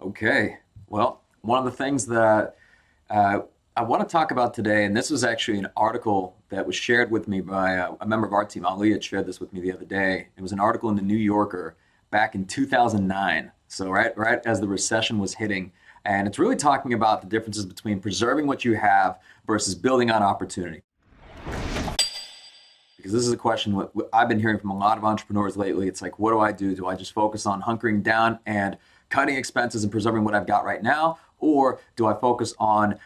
Okay. Well, one of the things that uh, I want to talk about today, and this was actually an article that was shared with me by a member of our team. Ali had shared this with me the other day. It was an article in the New Yorker back in 2009. So right as the recession was hitting, and it's really talking about the differences between preserving what you have versus building on opportunity. Because this is a question what I've been hearing from a lot of entrepreneurs lately. It's like, what do I do? Do I just focus on hunkering down and cutting expenses and preserving what I've got right now? Or do I focus on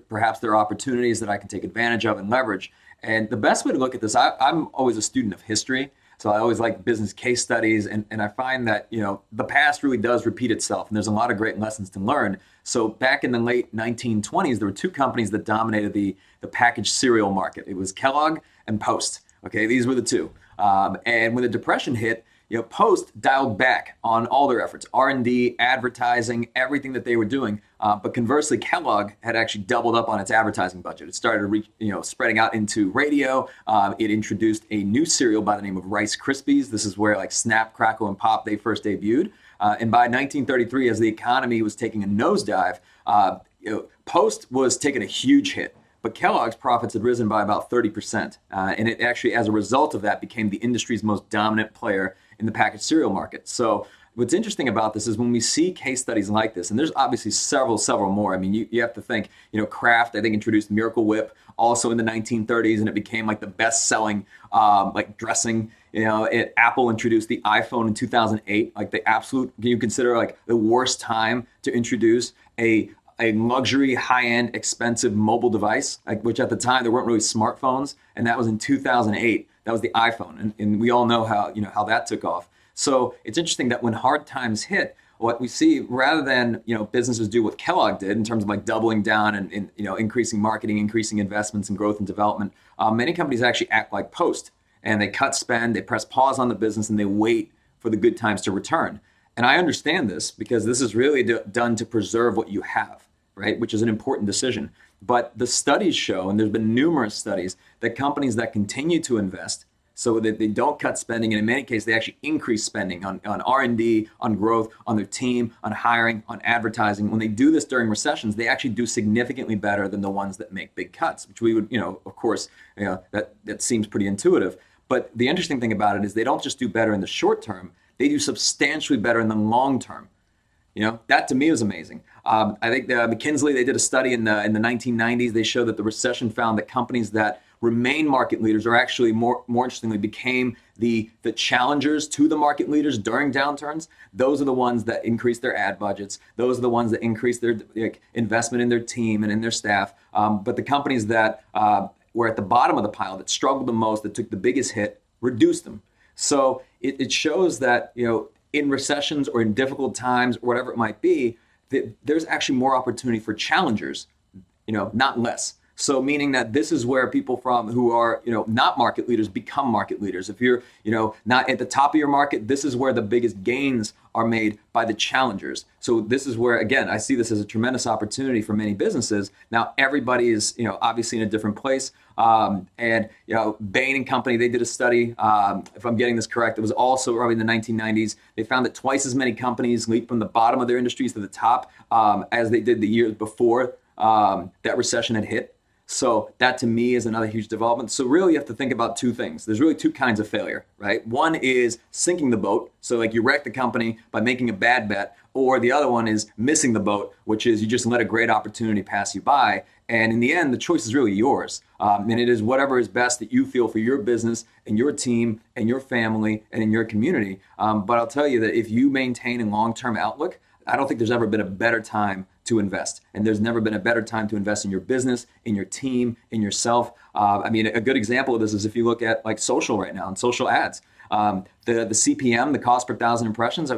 perhaps there are opportunities that I can take advantage of and leverage? And the best way to look at this, I'm always a student of history. So I always like business case studies, and I find that the past really does repeat itself, and there's a lot of great lessons to learn. So back in the late 1920s, there were two companies that dominated the packaged cereal market. It was Kellogg and Post. Okay, these were the two. And when the Depression hit, Post dialed back on all their efforts, R&D, advertising, everything that they were doing. But conversely, Kellogg had actually doubled up on its advertising budget. It started, spreading out into radio. It introduced a new cereal by the name of Rice Krispies. This is where like Snap, Crackle, and Pop they first debuted. And by 1933, as the economy was taking a nosedive, Post was taking a huge hit. But Kellogg's profits had risen by about 30%. And it actually, as a result of that, became the industry's most dominant player in the packaged cereal market. So what's interesting about this is when we see case studies like this, and there's obviously several more. I mean, you have to think, Kraft, I think, introduced Miracle Whip also in the 1930s, and it became like the best-selling like dressing. Apple introduced the iPhone in 2008, like the absolute, you consider like the worst time to introduce a luxury, high-end, expensive mobile device, which at the time there weren't really smartphones, and that was in 2008. That was the iPhone, and we all know how that took off. So it's interesting that when hard times hit, what we see rather than businesses do what Kellogg did in terms of like doubling down and increasing marketing, increasing investments in growth and development, many companies actually act like Post, and they cut spend, they press pause on the business, and they wait for the good times to return. And I understand this because this is really done to preserve what you have, right? Which is an important decision. But the studies show, and there's been numerous studies, that companies that continue to invest so that they don't cut spending, and in many cases, they actually increase spending on R&D, on growth, on their team, on hiring, on advertising. When they do this during recessions, they actually do significantly better than the ones that make big cuts, which we would, of course, that seems pretty intuitive. But the interesting thing about it is they don't just do better in the short term, they do substantially better in the long term. That to me was amazing. I think McKinsey, they did a study in the 1990s. They showed that the recession found that companies that remain market leaders, or actually more interestingly became the challengers to the market leaders during downturns. Those are the ones that increase their ad budgets. Those are the ones that increase their investment in their team and in their staff. But the companies that were at the bottom of the pile, that struggled the most, that took the biggest hit, reduced them. So it shows that in recessions or in difficult times, or whatever it might be, there's actually more opportunity for challengers, not less. So meaning that this is where people from who are, not market leaders become market leaders. If you're, not at the top of your market, this is where the biggest gains are made by the challengers. So this is where, again, I see this as a tremendous opportunity for many businesses. Now, everybody is, obviously in a different place. And Bain and Company, they did a study, if I'm getting this correct, it was also early in the 1990s. They found that twice as many companies leaped from the bottom of their industries to the top as they did the years before that recession had hit. So that to me is another huge development. So really you have to think about two things. There's really two kinds of failure, right? One is sinking the boat. So like you wreck the company by making a bad bet, or the other one is missing the boat, which is you just let a great opportunity pass you by. And in the end, the choice is really yours. And it is whatever is best that you feel for your business and your team and your family and in your community. But I'll tell you that if you maintain a long-term outlook, I don't think there's ever been a better time to invest. And there's never been a better time to invest in your business, in your team, in yourself. A good example of this is if you look at like social right now and social ads. The CPM, the cost per thousand impressions,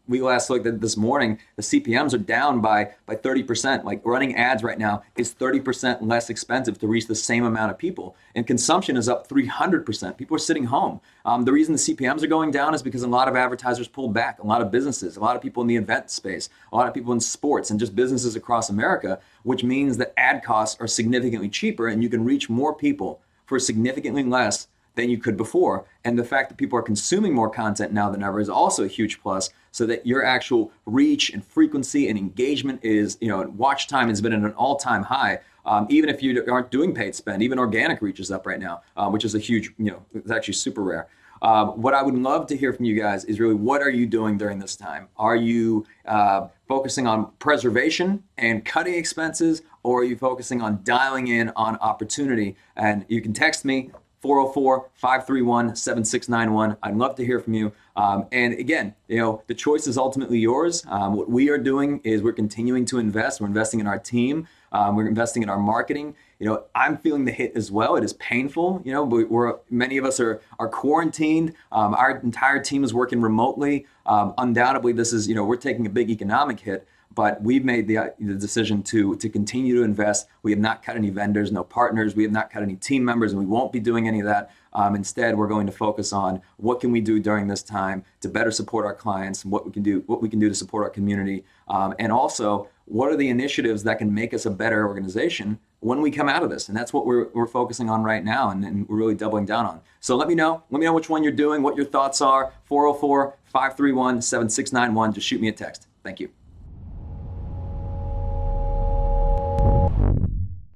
we last looked at this morning, the CPMs are down by 30%. Like running ads right now is 30% less expensive to reach the same amount of people. And consumption is up 300%. People are sitting home. The reason the CPMs are going down is because a lot of advertisers pulled back, a lot of businesses, a lot of people in the event space, a lot of people in sports and just businesses across America, which means that ad costs are significantly cheaper and you can reach more people for significantly less than you could before. And the fact that people are consuming more content now than ever is also a huge plus, so that your actual reach and frequency and engagement is, watch time has been at an all-time high. Even if you aren't doing paid spend, even organic reach is up right now, which is a huge, it's actually super rare. What I would love to hear from you guys is really, what are you doing during this time? Are you focusing on preservation and cutting expenses, or are you focusing on dialing in on opportunity? And you can text me 404-531-7691. I'd love to hear from you. And again, the choice is ultimately yours. What we are doing is we're continuing to invest. We're investing in our team. We're investing in our marketing. I'm feeling the hit as well. It is painful. Many of us are quarantined. Our entire team is working remotely. Undoubtedly, this is, we're taking a big economic hit, but we've made the decision to continue to invest. We have not cut any vendors, no partners. We have not cut any team members, and we won't be doing any of that. Instead, we're going to focus on what can we do during this time to better support our clients, and what we can do to support our community, and also what are the initiatives that can make us a better organization when we come out of this. And that's what we're focusing on right now, and we're really doubling down on. So let me know which one you're doing, what your thoughts are. 404-531-7691. Just shoot me a text. Thank you.